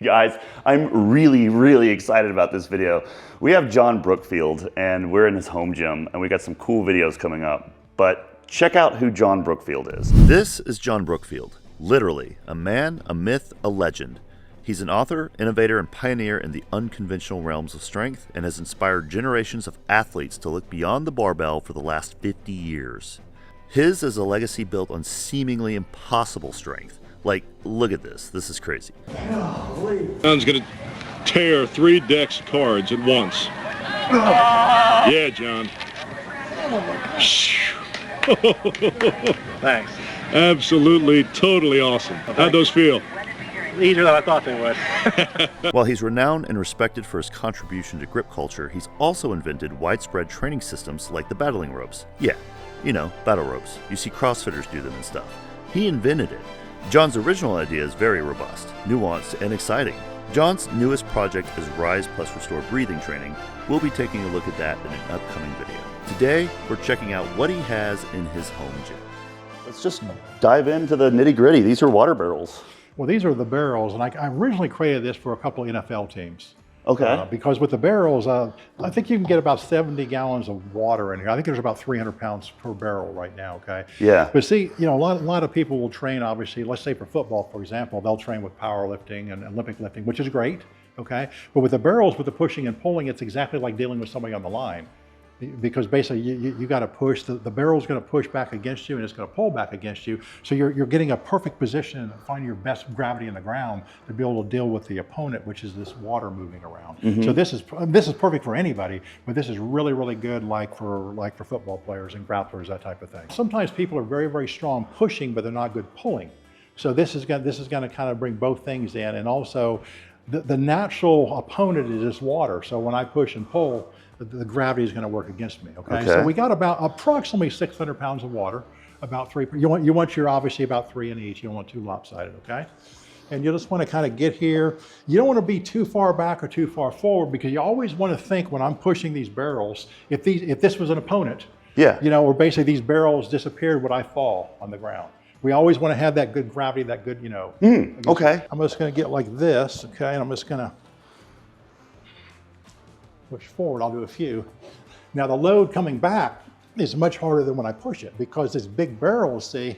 Guys, I'm really excited about this video. We have John Brookfield and we're in his home gym and we got some cool videos coming up, but check out who John Brookfield is. This is John Brookfield, literally a man, a myth, a legend. He's an author, innovator, and pioneer in the unconventional realms of strength and has inspired generations of athletes to look beyond the barbell for the last 50 years. His is a legacy built on seemingly impossible strength. Like, look at this. This is crazy. John's gonna tear 3 decks of cards at once. Yeah, John. Thanks. Absolutely, totally awesome. How'd those feel? Easier than I thought they would. While he's renowned and respected for his contribution to grip culture, he's also invented widespread training systems like the battling ropes. Yeah, you know, battle ropes. You see CrossFitters do them and stuff. He invented it. John's original idea is very robust, nuanced, and exciting. John's newest project is Rise plus Restore breathing training. We'll be taking a look at that in an upcoming video. Today, we're checking out what he has in his home gym. Let's just dive into the nitty-gritty. These are water barrels. Well, these are the barrels, and I originally created this for a couple of NFL teams. Okay. Because with the barrels, I think you can get about 70 gallons of water in here. I think there's about 300 pounds per barrel right now, okay? Yeah. But see, you know, a lot of people will train, obviously, let's say for football, for example, they'll train with powerlifting and Olympic lifting, which is great, okay? But with the barrels, with the pushing and pulling, it's exactly like dealing with somebody on the line. Because basically you got to push, the barrel's going to push back against you and it's going to pull back against you. So you're getting a perfect position and finding your best gravity in the ground to be able to deal with the opponent, which is this water moving around. Mm-hmm. So this is perfect for anybody, but this is really good like for football players and grapplers, that type of thing. Sometimes people are very strong pushing, but they're not good pulling. So this is going to kind of bring both things in, and also the natural opponent is this water. So when I push and pull, the gravity is going to work against me. Okay. So we got about approximately 600 pounds of water, about 3. You want your obviously about 3 in each. You don't want too lopsided. Okay. And you just want to kind of get here. You don't want to be too far back or too far forward, because you always want to think when I'm pushing these barrels, if this was an opponent, yeah, you know, or basically these barrels disappeared, would I fall on the ground? We always want to have that good gravity, that good, you know. Okay. I'm just going to get like this. Okay. And I'm just going to push forward. I'll do a few. Now the load coming back is much harder than when I push it, because this big barrel, see,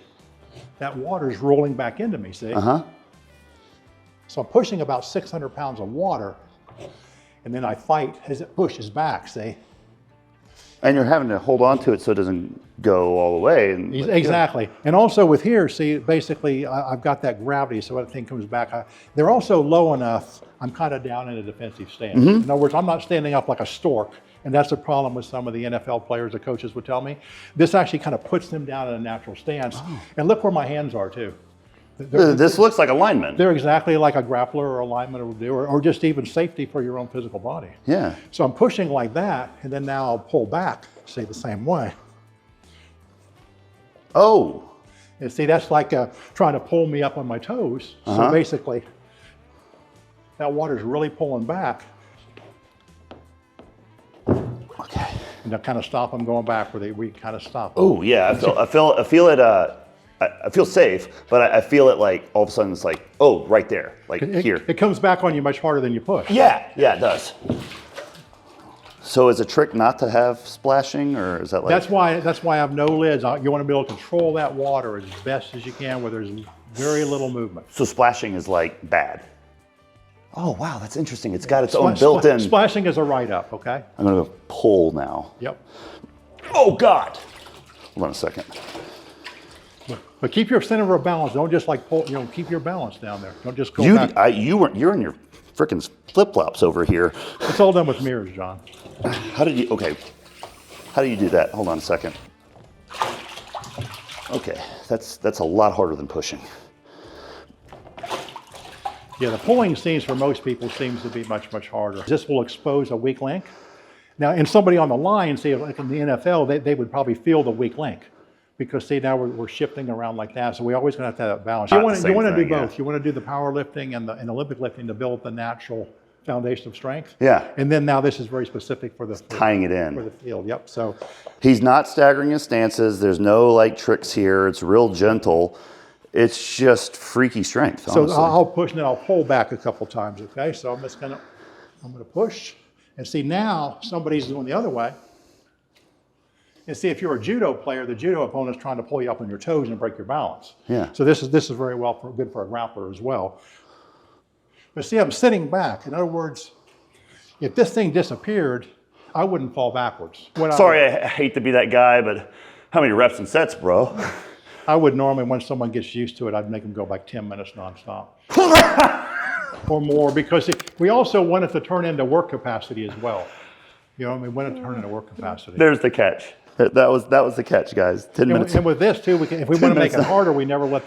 that water is rolling back into me, see? So I'm pushing about 600 pounds of water, and then I fight as it pushes back, see? And you're having to hold on to it so it doesn't go all the way. Exactly. And also with here, see, basically I've got that gravity, so everything comes back. They're also low enough, I'm kind of down in a defensive stance. In other words, I'm not standing up like a stork, and that's the problem with some of the NFL players, the coaches would tell me. This actually kind of puts them down in a natural stance. And look where my hands are too. This looks like alignment. They're exactly like a grappler or a lineman would do, or just even safety for your own physical body. Yeah. So I'm pushing like that, and then now I'll pull back, say the same way. Oh. And see, that's like trying to pull me up on my toes. So basically, that water's really pulling back. Okay. And to kind of stop them going back where we kind of stop. Oh yeah, I feel it. I feel safe, but I feel it like all of a sudden it's like, oh, right there, like here. It comes back on you much harder than you push. Yeah, it does. So is a trick not to have splashing, or is that like? That's why I have no lids. You want to be able to control that water as best as you can where there's very little movement. So splashing is like bad. Oh wow, that's interesting. It's got its own built-in. Splashing is a write-up, okay? I'm gonna go pull now. Yep. Oh God. Hold on a second. But keep your center of balance. Don't just like pull. You know, keep your balance down there. Don't just go back. You're in your frickin' flip-flops over here. It's all done with mirrors, John. How do you do that? Hold on a second. Okay, that's a lot harder than pushing. Yeah, the pulling seems for most people seems to be much harder. This will expose a weak link. Now, and somebody on the line, see, like in the NFL, they would probably feel the weak link. Because see, now we're shifting around like that, so we always gonna have to have that balance. You want to do both. Yeah. You want to do the powerlifting and the Olympic lifting to build the natural foundation of strength. Yeah. And then now this is very specific for the tying it in for the field. Yep. So he's not staggering his stances. There's no like tricks here. It's real gentle. it's just freaky strength, honestly. So I'll push and then I'll pull back a couple times, okay? So I'm just gonna push. And see, now somebody's doing the other way. And see, if you're a judo player, the judo opponent's trying to pull you up on your toes and break your balance. Yeah. So this is very good for a grappler as well. But see, I'm sitting back. In other words, if this thing disappeared, I wouldn't fall backwards. Sorry, I hate to be that guy, but how many reps and sets, bro? I would normally, when someone gets used to it, I'd make them go like 10 minutes nonstop. Or more, because we also want it to turn into work capacity as well. You know, we want it to turn into work capacity. There's the catch. That was the catch, guys. 10 minutes. And with this too, if we want to make it harder, we never let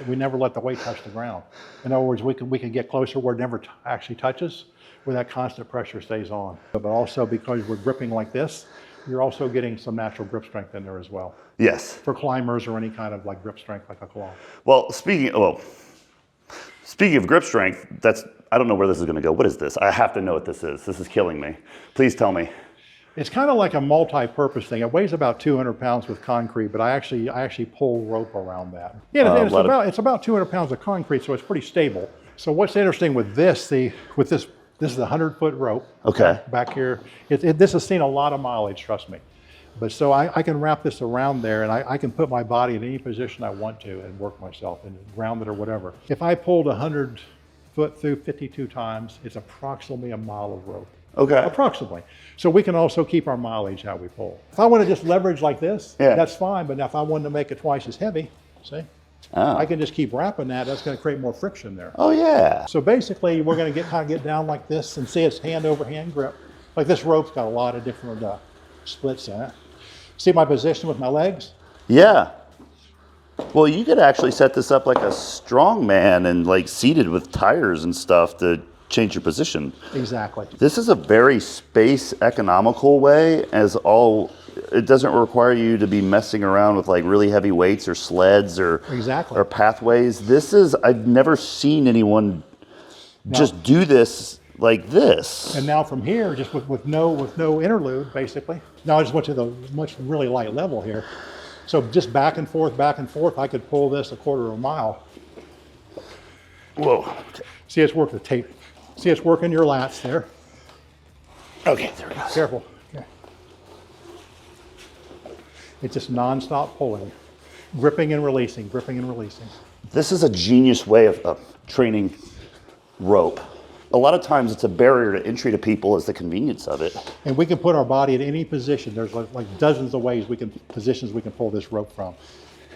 the weight touch the ground. In other words, we can get closer where it never actually touches, where that constant pressure stays on. But also because we're gripping like this, you're also getting some natural grip strength in there as well. Yes. For climbers or any kind of like grip strength like a claw. Well, speaking of grip strength, I don't know where this is going to go. What is this? I have to know what this is. This is killing me. Please tell me. It's kind of like a multi-purpose thing. It weighs about 200 pounds with concrete, but I actually pull rope around that. Yeah, it's about 200 pounds of concrete, so it's pretty stable. So what's interesting with this, this is a 100-foot rope. Okay. Back here. This has seen a lot of mileage, trust me. But so I can wrap this around there, and I can put my body in any position I want to and work myself and ground it or whatever. If I pulled 100 foot through 52 times, it's approximately a mile of rope. Okay. Approximately. So we can also keep our mileage how we pull. If I want to just leverage like this, that's fine. But now if I wanted to make it twice as heavy, see, I can just keep wrapping that. That's going to create more friction there. Oh yeah. So basically, we're going to get down like this and see it's hand over hand grip. Like this rope's got a lot of different splits in it. See my position with my legs? Yeah. Well, you could actually set this up like a strongman and like seated with tires and stuff to change your position. Exactly. This is a very space economical way, it doesn't require you to be messing around with like really heavy weights or sleds or pathways. I've never seen anyone just do this like this. And now from here, just with no interlude, basically. Now I just went to the really light level here. So just back and forth, I could pull this a quarter of a mile. Whoa. See, it's working the tape. See, it's working your lats there. Okay, there it goes. Careful. Okay. It's just nonstop pulling, gripping and releasing, gripping and releasing. This is a genius way of training rope. A lot of times it's a barrier to entry to people is the convenience of it. And we can put our body in any position. There's like dozens of positions we can pull this rope from.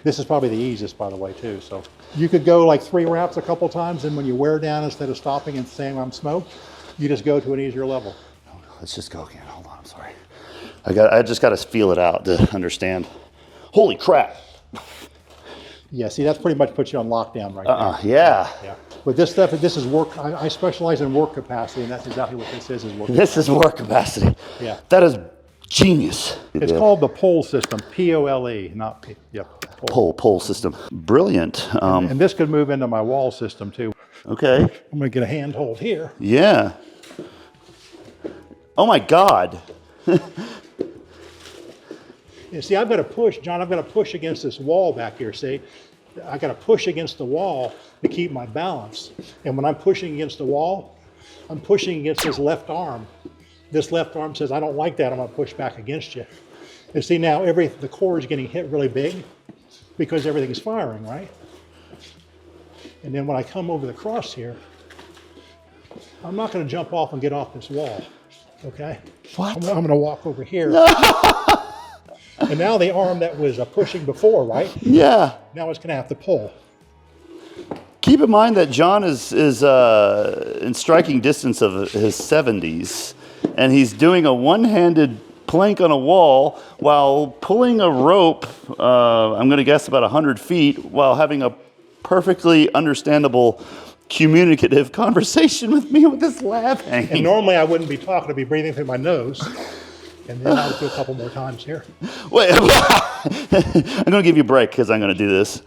This is probably the easiest, by the way, too. So you could go like 3 wraps a couple times, and when you wear down, instead of stopping and saying I'm smoked, you just go to an easier level. Let's just go again. Hold on, I'm sorry. I just got to feel it out to understand. Holy crap. Yeah, see, that's pretty much puts you on lockdown right there. Yeah. Yeah. But this stuff, this is work. I specialize in work capacity, and that's exactly what this is work This is work capacity. Yeah. That is genius. It's called the pole system, P-O-L-E, not P. Yep. Pole system. Brilliant. And this could move into my wall system too. Okay. I'm going to get a handhold here. Yeah. Oh my God. You see, I've got to push, John, I've got to push against this wall back here, see? I got to push against the wall to keep my balance. And when I'm pushing against the wall, I'm pushing against this left arm. This left arm says, I don't like that, I'm going to push back against you. And see now, the core is getting hit really big because everything is firing, right? And then when I come over the cross here, I'm not going to jump off and get off this wall, okay? What? I'm going to walk over here. And now the arm that was pushing before, right? Yeah. Now it's going to have to pull. Keep in mind that John is in striking distance of his 70s, and he's doing a one-handed plank on a wall while pulling a rope, I'm going to guess about 100 feet, while having a perfectly understandable communicative conversation with me with this laughing. And normally I wouldn't be talking, I'd be breathing through my nose. And then I'll do a couple more times here. Wait, I'm going to give you a break because I'm going to do this.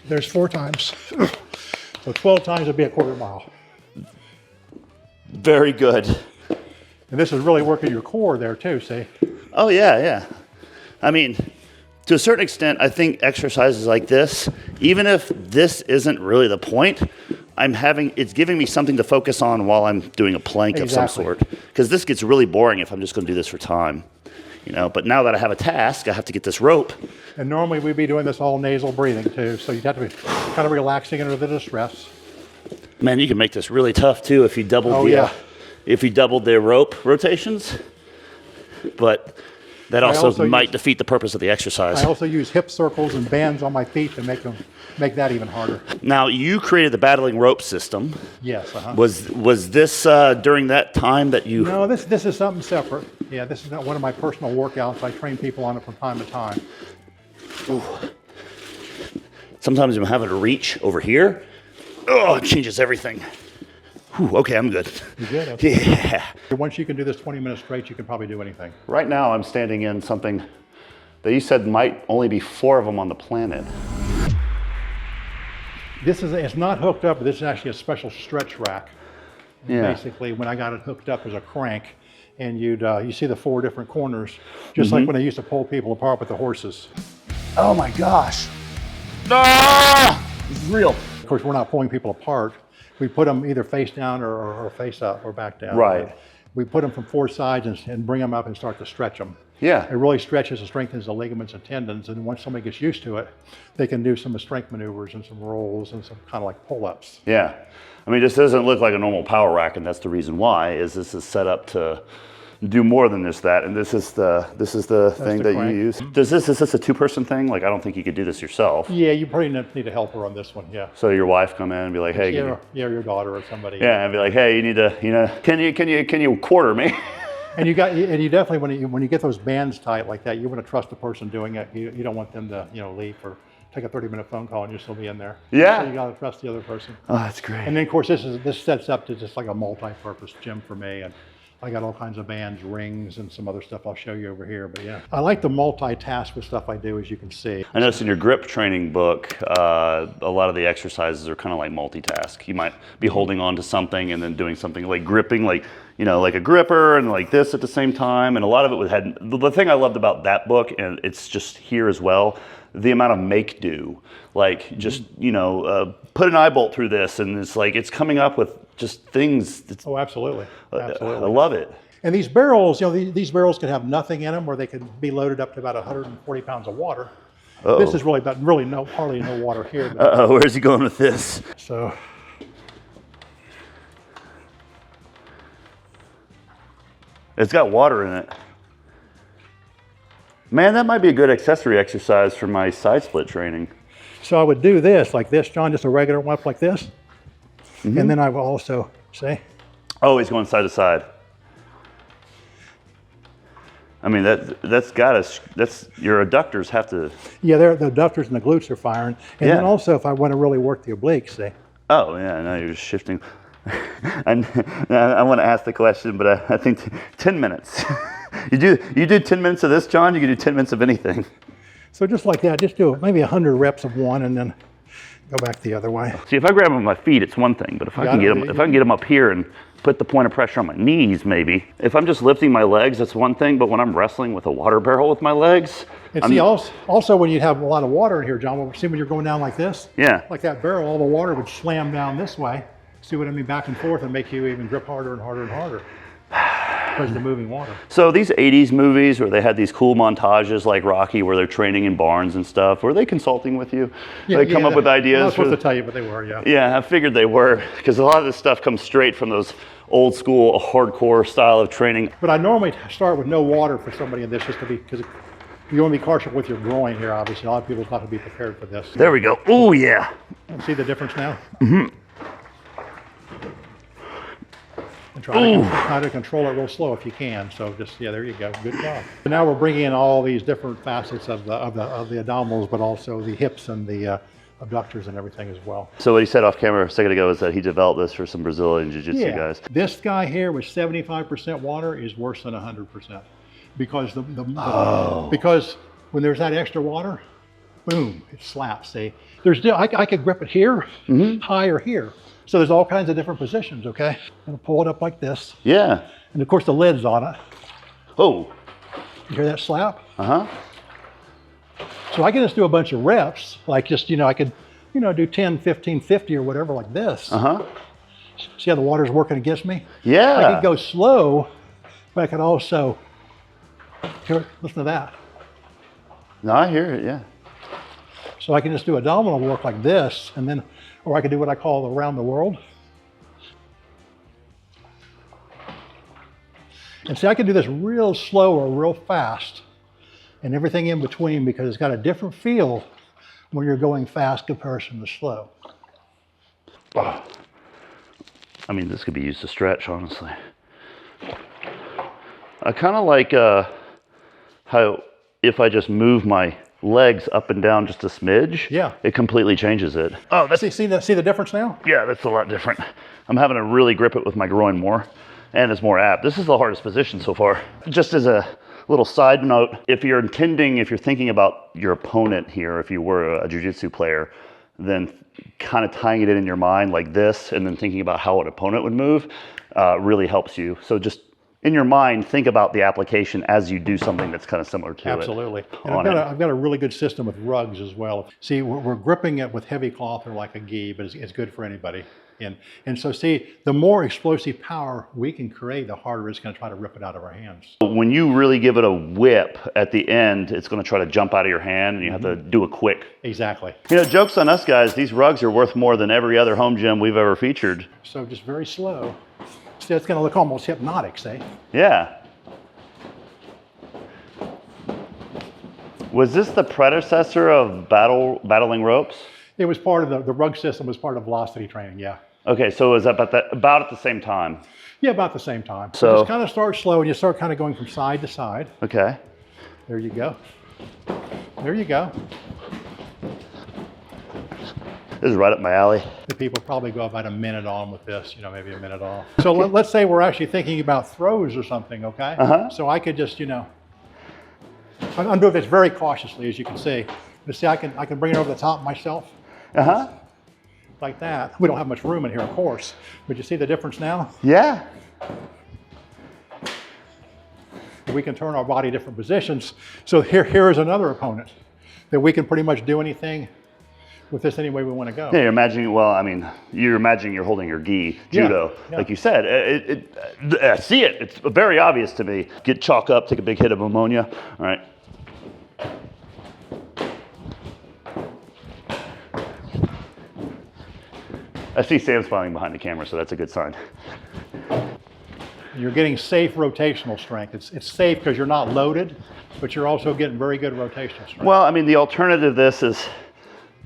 There's 4 times. So 12 times would be a quarter mile. Very good. And this is really working your core there too, see? Oh, yeah, yeah. I mean, to a certain extent, I think exercises like this, even if this isn't really the point, it's giving me something to focus on while I'm doing a plank of some sort. Because this gets really boring if I'm just going to do this for time. You know, but now that I have a task, I have to get this rope. And normally we'd be doing this all nasal breathing too, so you'd have to be kind of relaxing under the distress. Man, you can make this really tough too if you doubled if you doubled the rope rotations. But that also might defeat the purpose of the exercise. I also use hip circles and bands on my feet to make that even harder. Now, you created the battling rope system. Yes. Was this during that time that you... No, this is something separate. Yeah, this is not one of my personal workouts. I train people on it from time to time. Ooh. Sometimes I'm having to reach over here. Oh, it changes everything. Whew, okay, I'm good. You good? Okay. Yeah. Once you can do this 20 minutes straight, you can probably do anything. Right now, I'm standing in something that you said might only be 4 of them on the planet. It's not hooked up, but this is actually a special stretch rack. Yeah. Basically, when I got it hooked up as a crank, and you see the 4 different corners, just like when I used to pull people apart with the horses. Oh my gosh. Ah! This is real. Of course, we're not pulling people apart. We put them either face down or face up or back down. Right. We put them from 4 sides and bring them up and start to stretch them. Yeah. It really stretches and strengthens the ligaments and tendons, and once somebody gets used to it, they can do some strength maneuvers and some rolls and some kind of like pull-ups. Yeah. I mean, this doesn't look like a normal power rack, and that's the reason why, is this is set up to do more than just that, and this is the thing that you use. Is this a 2-person thing? Like, I don't think you could do this yourself. Yeah, you probably need a helper on this one, yeah. So your wife come in and be like, hey. Yeah, your daughter or somebody. Yeah, and be like, hey, you need to, can you quarter me? And you definitely, when you get those bands tight like that, you want to trust the person doing it. You don't want them to, leave or take a 30-minute phone call and you'll still be in there. Yeah. So you got to trust the other person. Oh, that's great. And then, of course, this sets up to just like a multi-purpose gym for me. And I got all kinds of bands, rings, and some other stuff I'll show you over here. But yeah, I like to multitask with stuff I do, as you can see. I noticed in your grip training book, a lot of the exercises are kind of like multitask. You might be holding on to something and then doing something like gripping, like a gripper, and like this at the same time. And a lot of it had the thing I loved about that book, and it's just here as well, the amount of make do. Like just put an eye bolt through this, and it's coming up with just things. Oh, absolutely. Absolutely. I love it. And these barrels, these barrels can have nothing in them, or they can be loaded up to about 140 pounds of water. Uh-oh. This is really hardly no water here. Where's he going with this? So. It's got water in it. Man, that might be a good accessory exercise for my side split training. So I would do this, like this, John, just a regular one up like this. Mm-hmm. And then I will also say. Oh, he's going side to side. I mean, that's your adductors have to. Yeah, the adductors and the glutes are firing. And then also, if I want to really work the obliques, see. Oh, yeah, now you're just shifting. And I want to ask the question, but I think 10 minutes. You do 10 minutes of this, John, you can do 10 minutes of anything. So just like that, just do maybe 100 reps of one and then go back the other way. See, if I grab them with my feet, it's one thing, but if I can get them up here and put the point of pressure on my knees, maybe. If I'm just lifting my legs, that's one thing, but when I'm wrestling with a water barrel with my legs. And see, also when you have a lot of water in here, John, see when you're going down like this? Yeah. Like that barrel, all the water would slam down this way. See what I mean? Back and forth and make you even grip harder and harder and harder. Because of the moving water. So these 80s movies where they had these cool montages like Rocky where they're training in barns and stuff, were they consulting with you? They come up with ideas? I'm not supposed to tell you, but they were, yeah. Yeah, I figured they were, because a lot of this stuff comes straight from those old school, hardcore style of training. But I normally start with no water for somebody in this, just to be, because you want to be cautious with your groin here, obviously. A lot of people not to be prepared for this. There we go. Oh, yeah. See the difference now? Mm-hmm. And try to control it real slow if you can. So just, there you go. Good job. So now we're bringing in all these different facets of the abdominals, but also the hips and the abductors and everything as well. So what he said off camera a second ago is that he developed this for some Brazilian Jiu-Jitsu guys. This guy here with 75% water is worse than 100%. Because because when there's that extra water, boom, it slaps. See, I could grip it here, high or here. So there's all kinds of different positions, okay? I'm gonna pull it up like this. Yeah. And of course the lid's on it. Oh. You hear that slap? Uh-huh. So I can just do a bunch of reps, like just, I could, do 10, 15, 50 or whatever like this. Uh-huh. See how the water's working against me? Yeah. I could go slow, but I could also, here, listen to that. No, I hear it, yeah. So I can just do abdominal work like this, and then, or I could do what I call around the world. And see, I can do this real slow or real fast, and everything in between, because it's got a different feel when you're going fast comparison to slow. Oh. I mean, this could be used to stretch, honestly. I kind of like how if I just move my legs up and down just a smidge, yeah, it completely changes it. Oh, that's, see the difference now? Yeah, that's a lot different. I'm having to really grip it with my groin more, and it's more apt. This is the hardest position so far. Just as a little side note, if you're thinking about your opponent here, if you were a jiu-jitsu player, then kind of tying it in your mind like this and then thinking about how an opponent would move really helps you. So just in your mind, think about the application as you do something that's kind of similar to Absolutely. it. And I've got a really good system with rugs as well. See, we're gripping it with heavy cloth or like a gi, but it's good for anybody. And so see, the more explosive power we can create, the harder it's going to try to rip it out of our hands. When you really give it a whip at the end, it's going to try to jump out of your hand, and you have to do it quick. Exactly. Joke's on us guys, these rugs are worth more than every other home gym we've ever featured. So just very slow. See, it's going to look almost hypnotic, see? Yeah. Was this the predecessor of battling ropes? It was part of the rug system was part of velocity training, yeah. Okay, so it was about at the same time? Yeah, about the same time. So just kind of start slow and you start kind of going from side to side. Okay. There you go. There you go. This is right up my alley. The people probably go about a minute on with this, maybe a minute off. So let's say we're actually thinking about throws or something, okay? So I could just, I'm doing this very cautiously, as you can see. But see, I can bring it over the top myself. Like that. We don't have much room in here, of course. But you see the difference now? Yeah. We can turn our body different positions. So here is another opponent that we can pretty much do anything with this any way we want to go. Yeah, you're imagining you're holding your gi, judo, like you said. I see it. It's very obvious to me. Get chalk up, take a big hit of ammonia. All right. I see Sam smiling behind the camera, so that's a good sign. You're getting safe rotational strength. It's safe because you're not loaded, but you're also getting very good rotational strength. Well, the alternative to this is,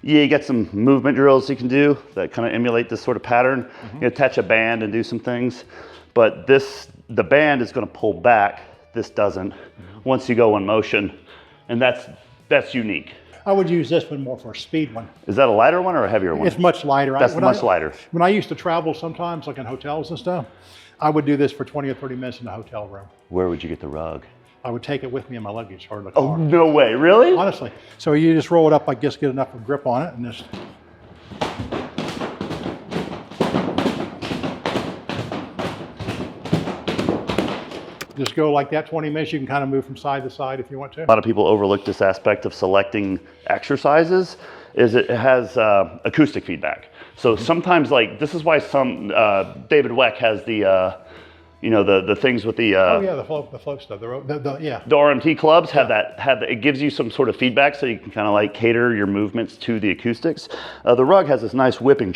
you get some movement drills you can do that kind of emulate this sort of pattern. You can attach a band and do some things, but the band is going to pull back. This doesn't. Once you go in motion, and that's unique. I would use this one more for a speed one. Is that a lighter one or a heavier one? It's much lighter. That's much lighter. When I used to travel sometimes, like in hotels and stuff, I would do this for 20 or 30 minutes in the hotel room. Where would you get the rug? I would take it with me in my luggage or in the car. Oh, no way, really? Honestly. So you just roll it up, I guess, get enough of grip on it, and just... Just go like that 20 minutes. You can kind of move from side to side if you want to. A lot of people overlook this aspect of selecting exercises, is it has acoustic feedback. So sometimes, this is why David Weck has the things with the the flow stuff. The RMT clubs have it gives you some sort of feedback, so you can kind of cater your movements to the acoustics. The rug has this nice whipping.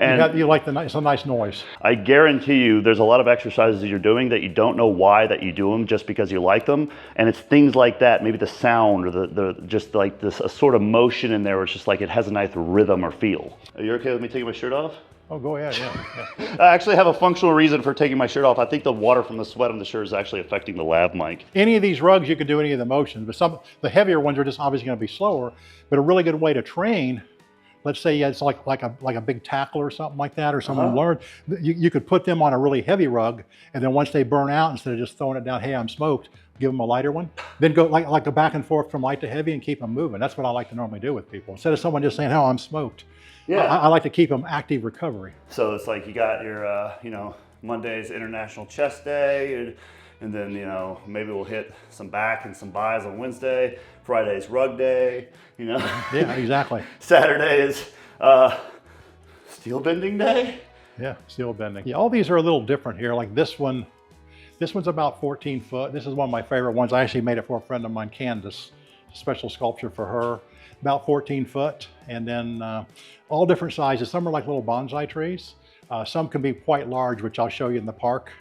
And you like it's a nice noise. I guarantee you there's a lot of exercises you're doing that you don't know why that you do them, just because you like them. And it's things like that, maybe the sound or just like this a sort of motion in there where it's just like it has a nice rhythm or feel. Are you okay with me taking my shirt off? Oh, go ahead, yeah. I actually have a functional reason for taking my shirt off. I think the water from the sweat on the shirt is actually affecting the lav mic. Any of these rugs, you can do any of the motions, but the heavier ones are just obviously going to be slower. But a really good way to train, let's say it's like a big tackle or something like that, or someone learned, you could put them on a really heavy rug, and then once they burn out, instead of just throwing it down, hey, I'm smoked, give them a lighter one. Then go like go back and forth from light to heavy and keep them moving. That's what I like to normally do with people. Instead of someone just saying, oh, I'm smoked. Yeah. I like to keep them active recovery. So it's like you got your, Monday's International Chest Day. And then, maybe we'll hit some back and some buys on Wednesday. Friday's rug day, Yeah, exactly. Saturday is steel bending day. Yeah, steel bending. Yeah, all these are a little different here. Like this one's about 14 foot. This is one of my favorite ones. I actually made it for a friend of mine, Candace, special sculpture for her. About 14 foot, and then all different sizes. Some are like little bonsai trees. Some can be quite large, which I'll show you in the park.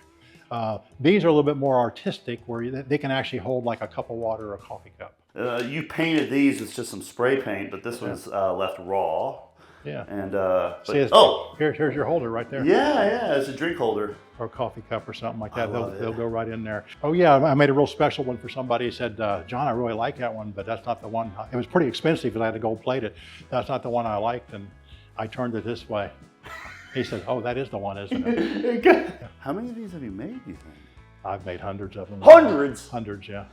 These are a little bit more artistic, where they can actually hold like a cup of water or a coffee cup. You painted these with just some spray paint, but this one's left raw. Yeah. And here's your holder right there. Yeah, it's a drink holder. Or a coffee cup or something like that. They'll go right in there. Oh yeah, I made a real special one for somebody. He said, John, I really like that one, but that's not the one. It was pretty expensive because I had to gold plate it. That's not the one I liked, and I turned it this way. He said, oh, that is the one, isn't it? How many of these have you made, you think? I've made hundreds of them. Hundreds? Hundreds, yeah.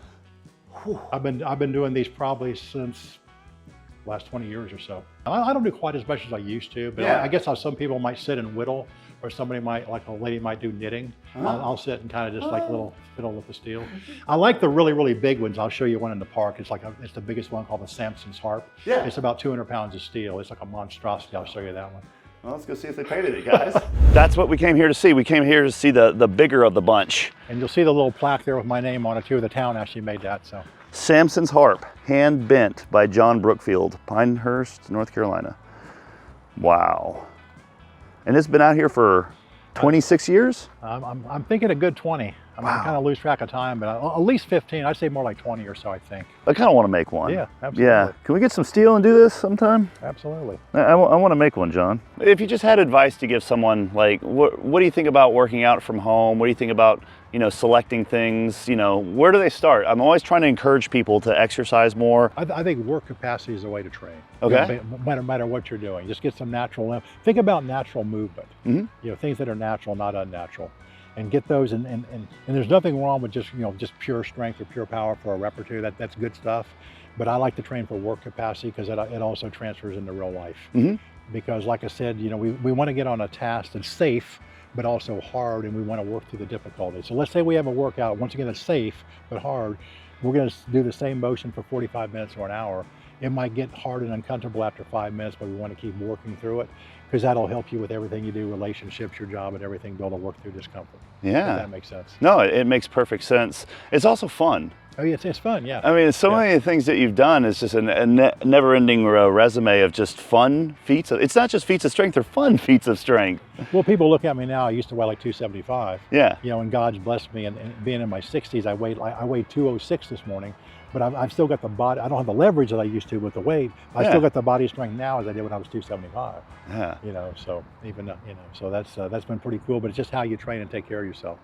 Whew. I've been doing these probably since last 20 years or so. I don't do quite as much as I used to, but I guess how some people might sit and whittle, or somebody might, like a lady might do knitting. I'll sit and kind of just like little fiddle with the steel. I like the really, really big ones. I'll show you one in the park. It's the biggest one, called the Samson's harp. Yeah. It's about 200 pounds of steel. It's like a monstrosity. I'll show you that one. Well, let's go see if they painted it, guys. That's what we came here to see. We came here to see the bigger of the bunch. And you'll see the little plaque there with my name on it too. The town actually made that, so. Samson's harp, hand bent by John Brookfield, Pinehurst, North Carolina. Wow. And it's been out here for 26 years? I'm thinking a good 20. I kind of lose track of time, but at least 15. I'd say more like 20 or so, I think. I kind of want to make one. Yeah, absolutely. Yeah. Can we get some steel and do this sometime? Absolutely. I want to make one, John. If you just had advice to give someone, like, what do you think about working out from home? What do you think about, selecting things? Where do they start? I'm always trying to encourage people to exercise more. I think work capacity is the way to train. Okay. No matter what you're doing, just get some natural. Think about natural movement. Mm-hmm. Things that are natural, not unnatural, and get those. And there's nothing wrong with just pure strength or pure power for a rep or two. That's good stuff. But I like to train for work capacity because it also transfers into real life. Mm-hmm. Because like I said, we want to get on a task that's safe, but also hard, and we want to work through the difficulty. So let's say we have a workout, once again, that's safe, but hard. We're going to do the same motion for 45 minutes or an hour. It might get hard and uncomfortable after 5 minutes, but we want to keep working through it because that'll help you with everything you do, relationships, your job, and everything, be able to work through discomfort. Yeah. If that makes sense. No, it makes perfect sense. It's also fun. Oh, yeah, it's fun, yeah. I mean, so many things that you've done is just a never-ending resume of just fun feats. It's not just feats of strength, they're fun feats of strength. Well, people look at me now, I used to weigh like 275. Yeah. And God's blessed me, and being in my 60s, I weighed 206 this morning, but I've still got the body. I don't have the leverage that I used to with the weight. I still got the body strength now as I did when I was 275. Yeah. So even, so that's been pretty cool, but it's just how you train and take care of yourself.